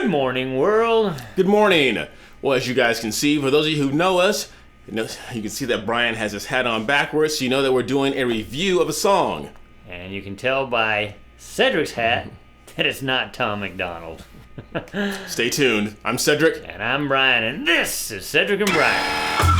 morning, world. Good morning. Well, as you guys can see, for those of you who know us, you can see that Brian has his hat on backwards, so you know that we're doing a review of a song. And you can tell by Cedric's hat that it's not Tom McDonald. Stay tuned. I'm Cedric. And I'm Brian, and this is Cedric and Brian.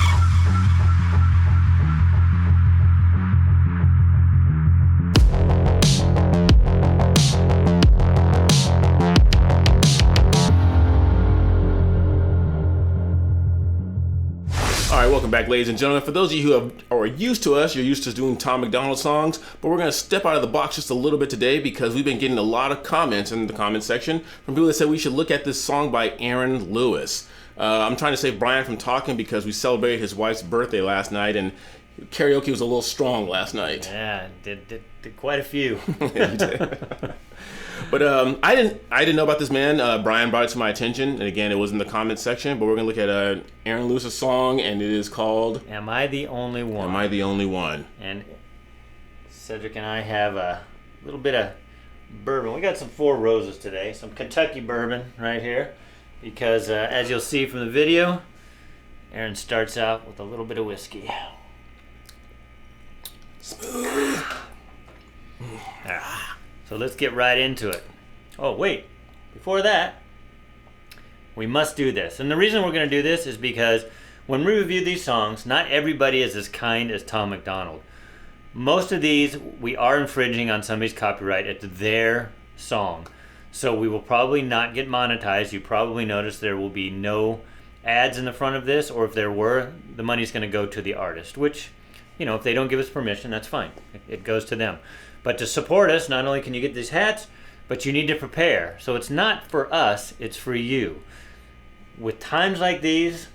All right, welcome back, ladies and gentlemen. For those of you who are used to us, you're used to doing Tom McDonald songs, but we're going to step out of the box just a little bit today because we've been getting a lot of comments in the comment section from people that said we should look at this song by Aaron Lewis. I'm trying to save Brian from talking because we celebrated his wife's birthday last night, and karaoke was a little strong last night. Yeah, did quite a few. Yeah, you did. But I didn't know about this man. Brian brought it to my attention, and again, it was in the comments section. But we're gonna look at Aaron Lewis's song, and it is called "Am I the Only One?" Am I the Only One? And Cedric and I have a little bit of bourbon. We got some Four Roses today, some Kentucky bourbon right here, because as you'll see from the video, Aaron starts out with a little bit of whiskey. Smooth. So let's get right into it. Oh, wait. Before that, we must do this. And the reason we're going to do this is because when we review these songs, not everybody is as kind as Tom McDonald. Most of these, we are infringing on somebody's copyright. It's their song. So we will probably not get monetized. You probably notice there will be no ads in the front of this, or if there were, the money's going to go to the artist, which, you know, if they don't give us permission, that's fine. It goes to them. But to support us, not only can you get these hats, but you need to prepare. So it's not for us, it's for you. With times like these,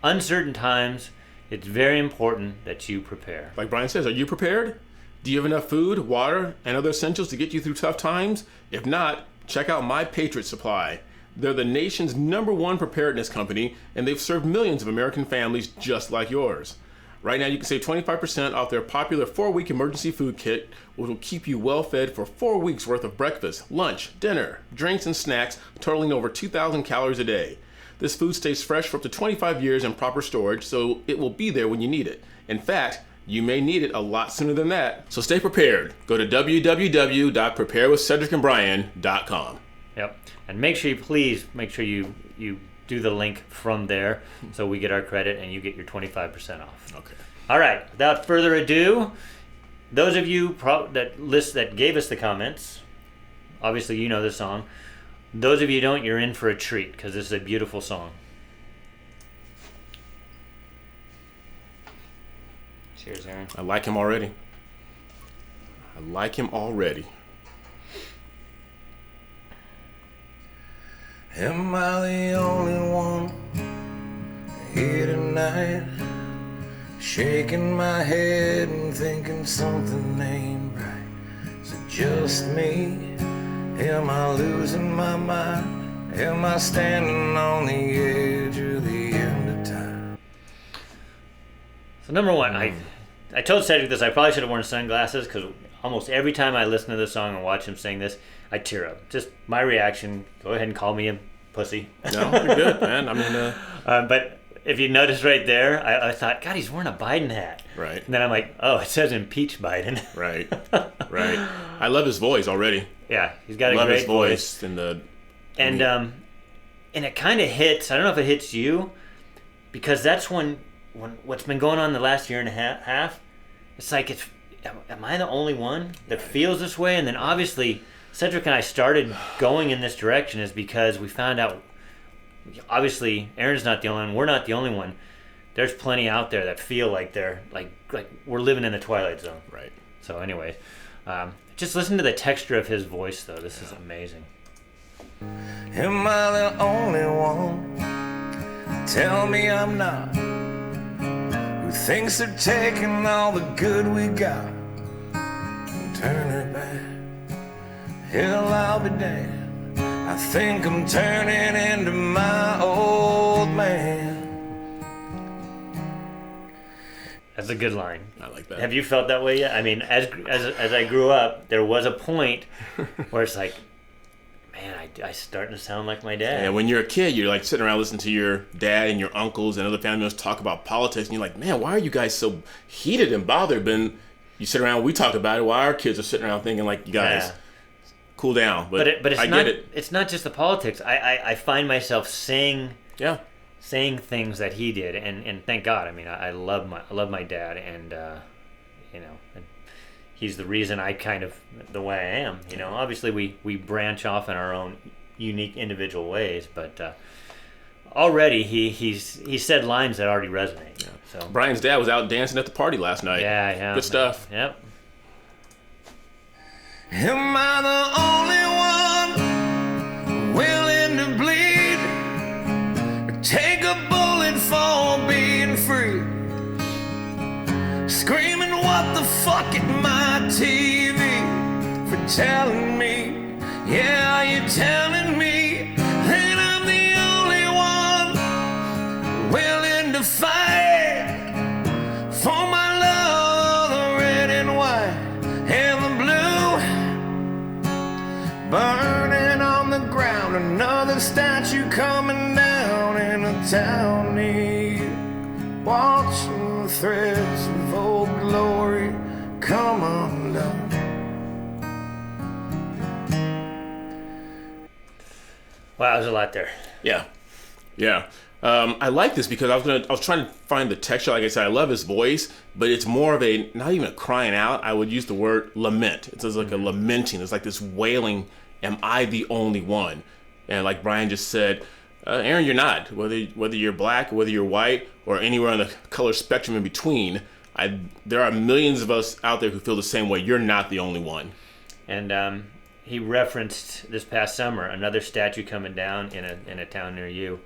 uncertain times, it's very important that you prepare. Like Brian says, are you prepared? Do you have enough food, water, and other essentials to get you through tough times? If not, check out My Patriot Supply. They're the nation's #1 preparedness company, and they've served millions of American families just like yours. Right now, you can save 25% off their popular 4-week emergency food kit, which will keep you well fed for 4 weeks worth of breakfast, lunch, dinner, drinks, and snacks, totaling over 2,000 calories a day. This food stays fresh for up to 25 years in proper storage, so it will be there when you need it. In fact, you may need it a lot sooner than that. So stay prepared. Go to www.preparewithcedricandbrian.com. Yep. And make sure you do the link from there so we get our credit and you get your 25% off. Okay. All right. Without further ado, those of you that gave us the comments, obviously you know the song. Those of you who don't, you're in for a treat because this is a beautiful song. Cheers, Aaron. I like him already. Am I the only one here tonight, shaking my head and thinking something ain't right? Is it just me? Am I losing my mind? Am I standing on the edge of the end of time? So number one, I told Cedric this, I probably should have worn sunglasses because almost every time I listen to this song and watch him sing this, I tear up. Just my reaction. Go ahead and call me a pussy. No, you're good, man. I mean, but if you notice right there, I thought, God, he's wearing a Biden hat. Right. And then I'm like, oh, it says impeach Biden. Right. I love his voice already. Yeah, he's got a love great his voice. And it kind of hits. I don't know if it hits you, because that's when what's been going on the last year and a half. It's like, am I the only one that feels this way? And then obviously, Cedric and I started going in this direction is because we found out, obviously, Aaron's not the only one. We're not the only one. There's plenty out there that feel like they're like we're living in the Twilight Zone. Right. So anyway, just listen to the texture of his voice, though. This is amazing. Am I the only one? Tell me I'm not. Who thinks they're taking all the good we got and turn it back? Hell, I'll be damned. I think I'm turning into my old man. That's a good line. I like that. Have you felt that way yet? I mean, as I grew up, there was a point where it's like, Man, I starting to sound like my dad. And when you're a kid, you're like sitting around listening to your dad and your uncles and other family members talk about politics, and you're like, man, why are you guys so heated and bothered? But you sit around, we talk about it, while our kids are sitting around thinking like, you guys, cool down. But it's I not, get it. It's not just the politics. I find myself saying things that he did, and thank God. I mean, I love my dad, and and he's the reason I kind of the way I am. Obviously we branch off in our own unique individual ways, but already he said lines that already resonate. Yeah. So Brian's dad was out dancing at the party last night. Yeah. Good stuff. Yep. Am I the only one willing to bleed? Take a bullet for being free. Screaming what the fuck at my TV for telling me, yeah, you're telling me that I'm the only one willing to fight for my love, the red and white and the blue. Burning on the ground, another statue coming down in a town near. Watching the threads of old glory come undone. Wow, there's a lot there. Yeah. I like this because I was trying to find the texture. Like I said, I love his voice, but it's more of a, not even a crying out. I would use the word lament. It's like a lamenting. It's like this wailing, am I the only one? And like Brian just said, Aaron, you're not. Whether you're black, whether you're white, or anywhere on the color spectrum in between, there are millions of us out there who feel the same way. You're not the only one. And he referenced this past summer another statue coming down in a town near you,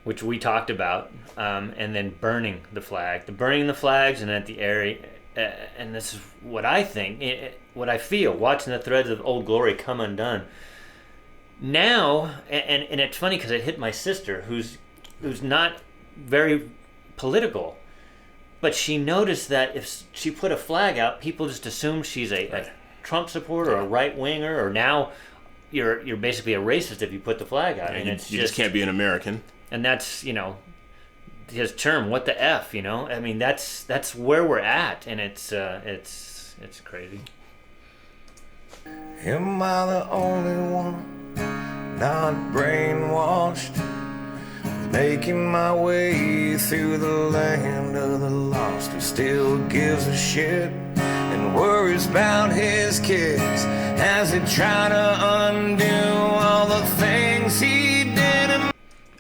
which we talked about, and then burning the flags, and at the area. And this is what I think, what I feel, watching the threads of old glory come undone. Now, and it's funny because it hit my sister, who's not very political, but she noticed that if she put a flag out, people just assume she's a Trump supporter or a right winger, or now you're basically a racist if you put the flag out, and you just can't be an American. And that's his term. What the f? I mean, that's where we're at, and it's crazy. Am I the only one not brainwashed, making my way through the land of the lost, who still gives a shit and worries about his kids as they try to undo all the things he did?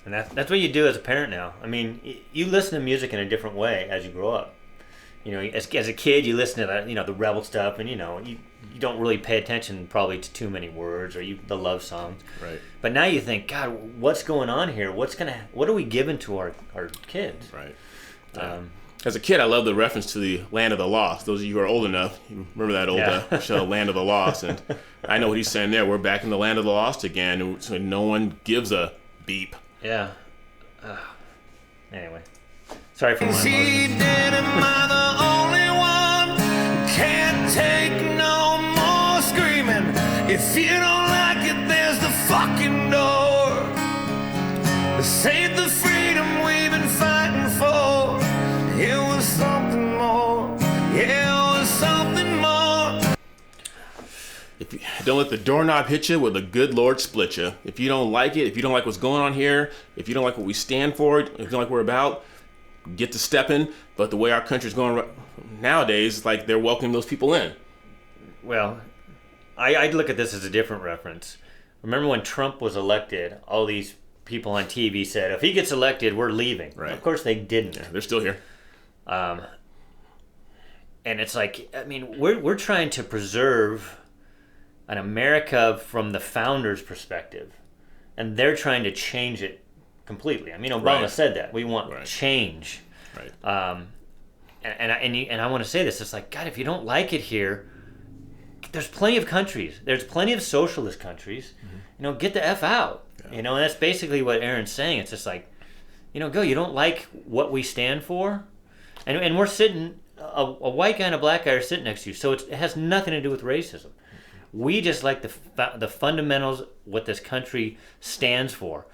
And that's what you do as a parent now. I mean, you listen to music in a different way as you grow up. As a kid, you listen to the rebel stuff, and you don't really pay attention probably to too many words or the love songs. Right. But now you think, God, what's going on here? What are we giving to our kids? Right. As a kid, I love the reference to the Land of the Lost. Those of you who are old enough, you remember that old show, Land of the Lost, and I know what he's saying there. We're back in the Land of the Lost again, so no one gives a beep. Yeah. Anyway, sorry for my He emotions. did, am I the only one? Can't take no more screaming. If you don't like it, there's the fucking door. This ain't the freedom we've been fighting for. It was something more. Yeah, it was something more. If you don't let the doorknob hit you, will the good Lord split you. If you don't like it, if you don't like what's going on here, if you don't like what we stand for, if you don't like what we're about, get to stepping. But the way our country's going nowadays, it's like they're welcoming those people in. Well, I'd look at this as a different reference. Remember when Trump was elected, all these people on TV said, if he gets elected, we're leaving. Right. Of course they didn't. Yeah, they're still here. And it's like, I mean, we're trying to preserve an America from the founders' perspective, and they're trying to change it completely. I mean, Obama said that we want change. Right. And I want to say this. It's like, God, if you don't like it here, there's plenty of countries. There's plenty of socialist countries. Mm-hmm. Get the F out. Yeah. And that's basically what Aaron's saying. It's just like, go. You don't like what we stand for, and we're sitting. A white guy and a black guy are sitting next to you, so it has nothing to do with racism. We just like the fundamentals, what this country stands for.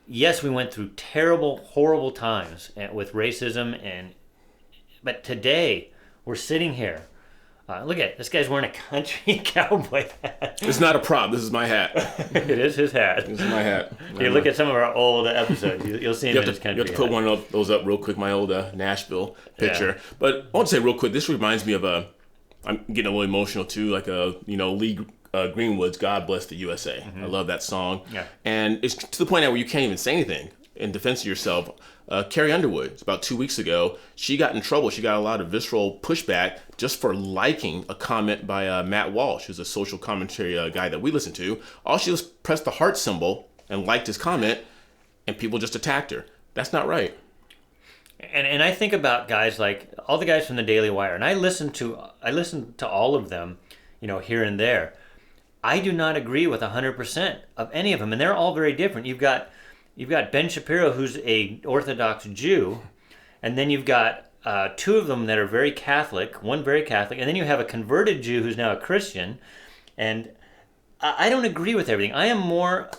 Yes, we went through terrible, horrible times with racism, but today we're sitting here. Look at this guy's wearing a country cowboy hat. It's not a prop. This is my hat. It is his hat. This is my hat. You look at some of our old episodes. You'll see him in his country. You have to put one of those up real quick. My old Nashville picture. Yeah. But I want to say real quick. This reminds me of I'm getting a little emotional too. Like Lee Greenwood's "God Bless the USA." Mm-hmm. I love that song. Yeah. And it's to the point now where you can't even say anything in defense of yourself. Carrie Underwood, it's about 2 weeks ago, she got in trouble. She got a lot of visceral pushback just for liking a comment by Matt Walsh, who's a social commentary guy that we listen to. All she was pressed the heart symbol and liked his comment, and people just attacked her. That's not right. And I think about guys like all the guys from the Daily Wire, and I listen to all of them, here and there. I do not agree with 100% of any of them, and they're all very different. You've got Ben Shapiro, who's a Orthodox Jew, and then you've got two of them that are very Catholic, one very Catholic, and then you have a converted Jew who's now a Christian. And I don't agree with everything. I'm more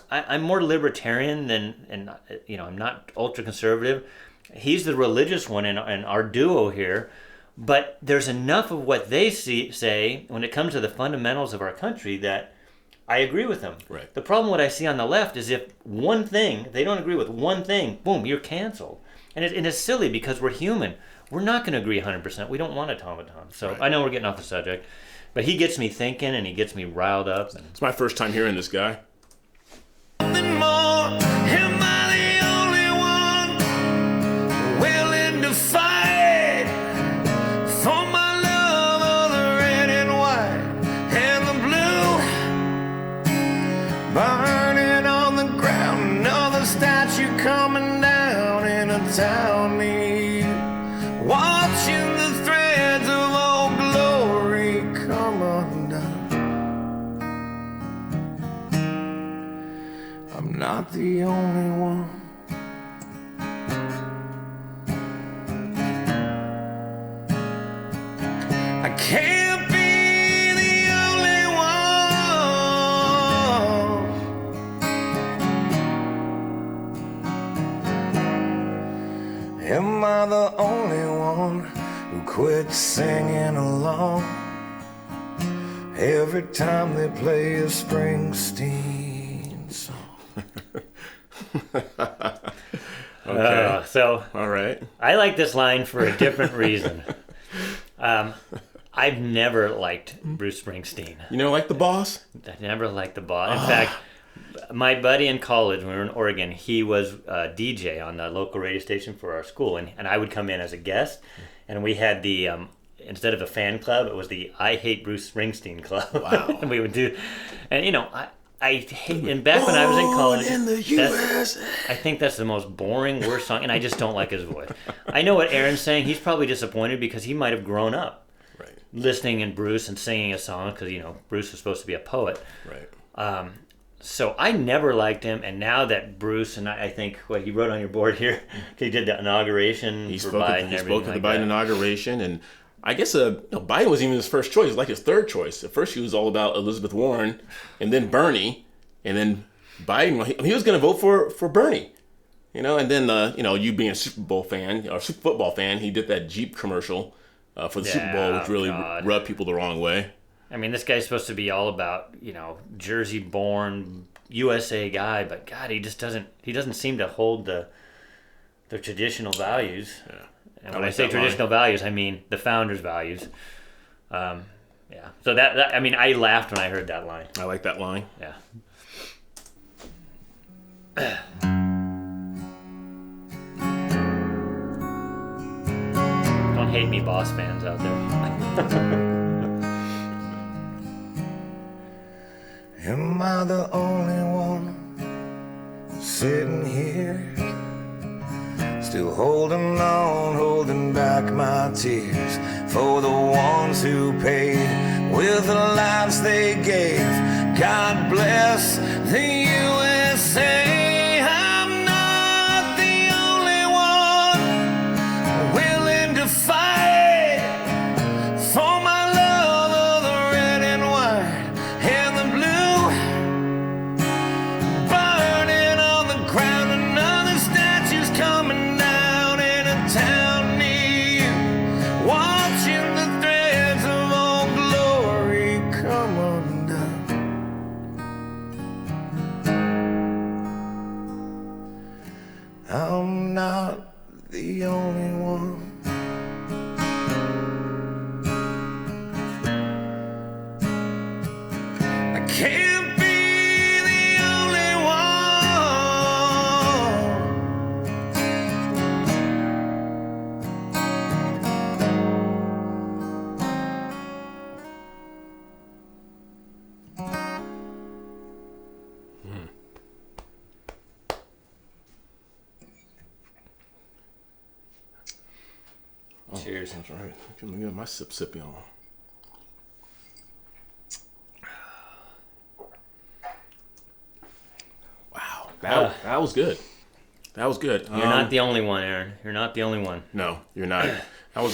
libertarian than, I'm not ultra conservative. He's the religious one in our duo here. But there's enough of what they say when it comes to the fundamentals of our country that I agree with them. Right. The problem what I see on the left is if they don't agree with one thing, boom, you're canceled. And it's silly because we're human. We're not going to agree 100%. We don't want automaton. So right. I know we're getting off the subject, but he gets me thinking and he gets me riled up. It's my first time hearing this guy. Burning on the ground, another statue coming down in a town near. Watching the threads of old glory come undone. I'm not the only one. I can't be the only one. Am I the only one who quit singing along every time they play a Springsteen song? Okay. So all right. I like this line for a different reason. I've never liked Bruce Springsteen. You never liked the boss? I never liked the boss. In fact, my buddy in college, when we were in Oregon, he was a DJ on the local radio station for our school, and I would come in as a guest, and we had the, instead of a fan club, it was the I Hate Bruce Springsteen Club. Wow. And we would do, and I hate, and back when I was in college, in the US. I think that's the most boring, worst song, and I just don't like his voice. I know what Aaron's saying. He's probably disappointed because he might have grown up listening in Bruce and singing a song because, Bruce was supposed to be a poet. Right. So I never liked him, and now that Bruce, and I think what he wrote on your board here, he did the inauguration for Biden. He spoke at the Biden inauguration, and I guess Biden wasn't even his first choice. It was like his third choice. At first, he was all about Elizabeth Warren, and then Bernie, and then Biden. He was going to vote for Bernie, and then you being a Super Bowl fan or Super Football fan, he did that Jeep commercial for the Super Bowl, which really rubbed people the wrong way. I mean, this guy's supposed to be all about, Jersey-born USA guy, but God, he doesn't seem to hold the traditional values. Yeah. And when I say traditional values, I mean the founders' values. Yeah. So that I laughed when I heard that line. I like that line. Yeah. Don't hate me, boss fans out there. Am I the only one sitting here, still holding on, holding back my tears for the ones who paid with the lives they gave? God bless the USA. I'm not the only one willing to fight for my love of the red and white the only one. I can't be the only Cheers. That's right. Let me get my sippy on. Wow, that was good. That was good. You're not the only one, Aaron. You're not the only one. No, you're not. I was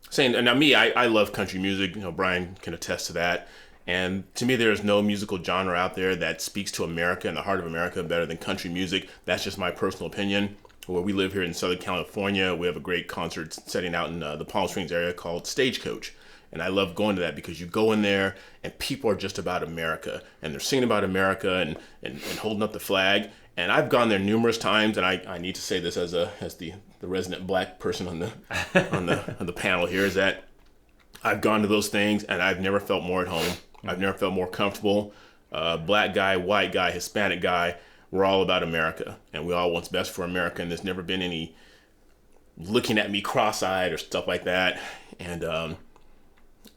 saying, and now me, I love country music. You know, Brian can attest to that. And to me, there is no musical genre out there that speaks to America and the heart of America better than country music. That's just my personal opinion. Where we live here in Southern California, we have a great concert setting out in the Palm Springs area called Stagecoach. And I love going to that because you go in there and people are just about America. And they're singing about America and holding up the flag. And I've gone there numerous times, and I need to say this as the resident black person on the panel here, is that I've gone to those things and I've never felt more at home. I've never felt more comfortable. Black guy, white guy, Hispanic guy, we're all about America, and we all want what's best for America, and there's never been any looking at me cross-eyed or stuff like that. And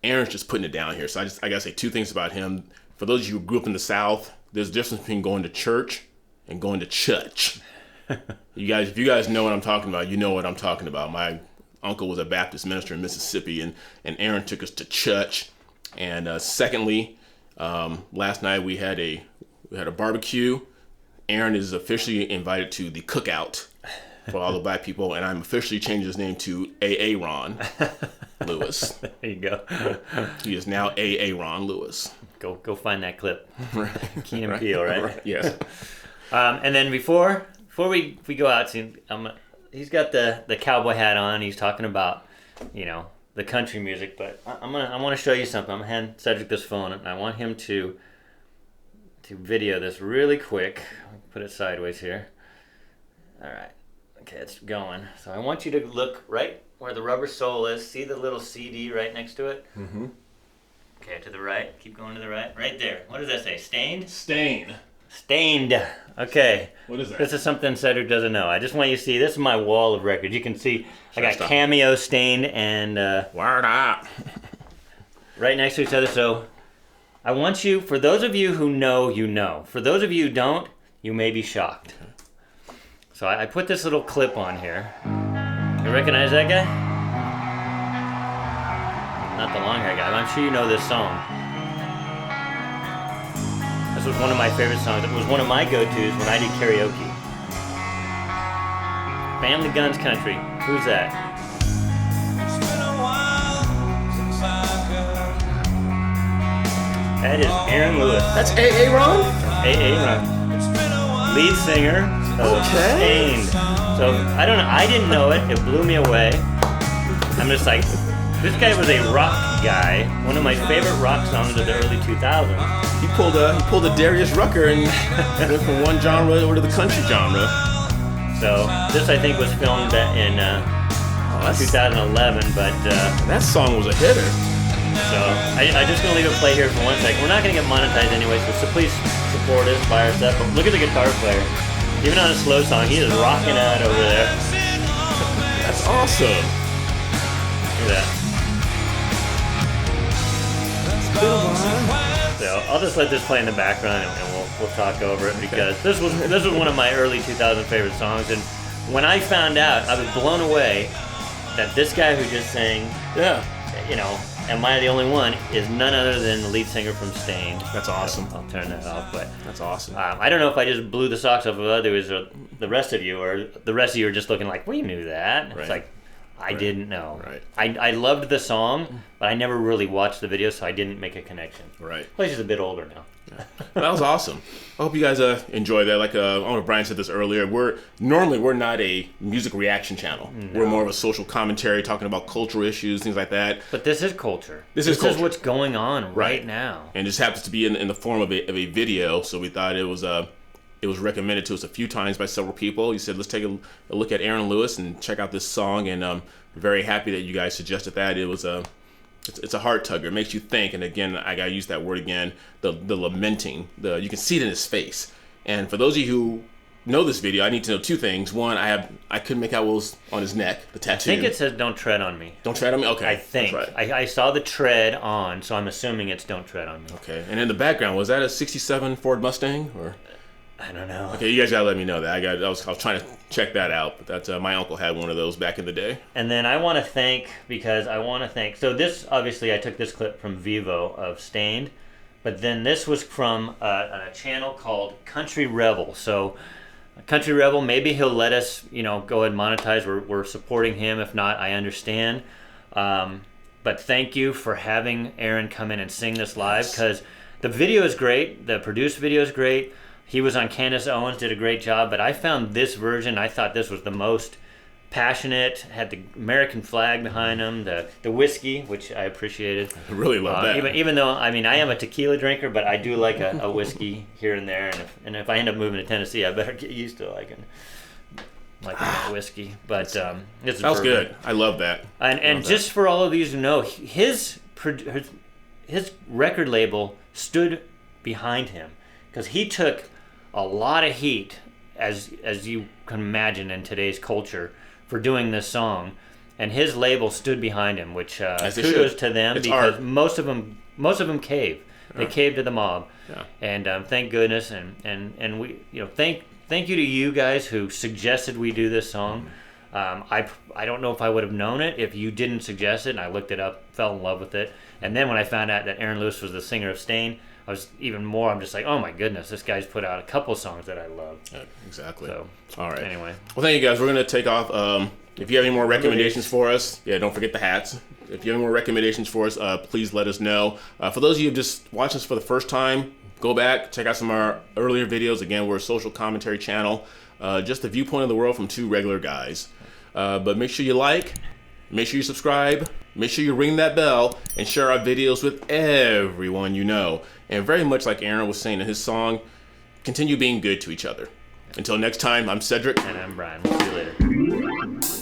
Aaron's just putting it down here. So I gotta say two things about him. For those of you who grew up in the South, there's a difference between going to church and going to church. If you guys know what I'm talking about, you know what I'm talking about. My uncle was a Baptist minister in Mississippi, and Aaron took us to church. And secondly, last night we had a barbecue. Aaron is officially invited to the cookout for all the black people, and I'm officially changing his name to A.A. Ron Lewis. There you go. He is now A.A. Ron Lewis. Go find that clip. Right. Keen and Peele, right? Yes. And then before we go out, he's got the cowboy hat on. He's talking about, the country music. But I want to show you something. I'm gonna hand Cedric this phone, and I want him to video this really quick. Put it sideways here. All right. Okay, it's going. So I want you to look right where the rubber sole is. See the little CD right next to it? Mm-hmm. Okay, to the right. Keep going to the right. Right there. What does that say? Stained? Stained. Okay. What is that? This is something Cedric doesn't know. I just want you to see. This is my wall of records. You can see I got Cameo, Stained, and Word up. right next to each other. So I want you, for those of you who know, you know. For those of you who don't, you may be shocked. So I put this little clip on here. You recognize that guy? Not the long hair guy, but I'm sure you know this song. This was one of my favorite songs. It was one of my go-tos when I did karaoke. Family Guns Country. Who's that? That is Aaron Lewis. That's A.A. Ron? A.A. Ron. Lead singer of Stained. So, I don't know. I didn't know it. It blew me away. I'm just like, this guy was a rock guy. One of my favorite rock songs of the early 2000s. He pulled a Darius Rucker and went from one genre over to the country genre. So, this I think was filmed in 2011, but... that song was a hitter. So, I just going to leave it play here for 1 second. We're not going to get monetized anyway, so please support us, buy our stuff. But look at the guitar player. Even on a slow song, he is rocking out over there. That's awesome. Look at that. So, I'll just let this play in the background and we'll talk over it because this was one of my early 2000 favorite songs. And when I found out, I was blown away that this guy who just sang, Am I the Only One, is none other than the lead singer from Stained. That's awesome. I'll turn that off, but that's awesome. I don't know if I just blew the socks off of others or the rest of you, or the rest of you are just looking like, we knew that. Right. It's like, I didn't know. Right. I loved the song, but I never really watched the video, so I didn't make a connection. Right. Plus, he's a bit older now. That was awesome. I hope you guys enjoy that. Like I know Brian said this earlier, we're not a music reaction channel. No. We're more of a social commentary, talking about cultural issues, things like that. But this is culture. This is what's going on right now. And this happens to be in the form of a video, so we thought it was It was recommended to us a few times by several people. He said, let's take a look at Aaron Lewis and check out this song. And I'm very happy that you guys suggested that. It's a heart tugger. It makes you think. And again, I got to use that word again, the lamenting. You can see it in his face. And for those of you who know this video, I need to know two things. One, I couldn't make out what was on his neck, the tattoo. I think it says "Don't tread on me." Don't tread on me? Okay. I think. That's right. I saw the tread on, so I'm assuming it's "Don't tread on me." Okay. And in the background, was that a 67 Ford Mustang? Or I don't know. Okay, you guys gotta let me know that. I was trying to check that out, but that's my uncle had one of those back in the day. And then I want to thank, so this, obviously I took this clip from Vivo of Stained, but then this was from a channel called Country Rebel. So Country Rebel, maybe he'll let us, go ahead and monetize. We're supporting him. If not, I understand. But thank you for having Aaron come in and sing this live, because the video is great. The produced video is great. He was on Candace Owens, did a great job, but I found this version, I thought this was the most passionate, had the American flag behind him, the whiskey, which I appreciated. I really love that. Even though, I am a tequila drinker, but I do like a whiskey here and there, and if I end up moving to Tennessee, I better get used to liking whiskey. But this is that was good. I love that. And just for all of you who know, his record label stood behind him, because he took a lot of heat, as you can imagine in today's culture, for doing this song, and his label stood behind him, which kudos to them, because art. most of them cave. They cave to the mob, and thank goodness, and we thank you to you guys who suggested we do this song. I don't know if I would have known it if you didn't suggest it, and I looked it up, fell in love with it, and then when I found out that Aaron Lewis was the singer of Stain, I'm just like, oh my goodness, this guy's put out a couple songs that I love. Yeah, exactly. So, all right. Anyway. Well, thank you guys. We're going to take off. If you have any more recommendations for us, don't forget the hats. If you have any more recommendations for us, please let us know. For those of you who just watched us for the first time, go back, check out some of our earlier videos. Again, we're a social commentary channel. Just the viewpoint of the world from two regular guys. But make sure you like, make sure you subscribe, make sure you ring that bell, and share our videos with everyone you know. And very much like Aaron was saying in his song, continue being good to each other. Until next time, I'm Cedric. And I'm Brian. We'll see you later.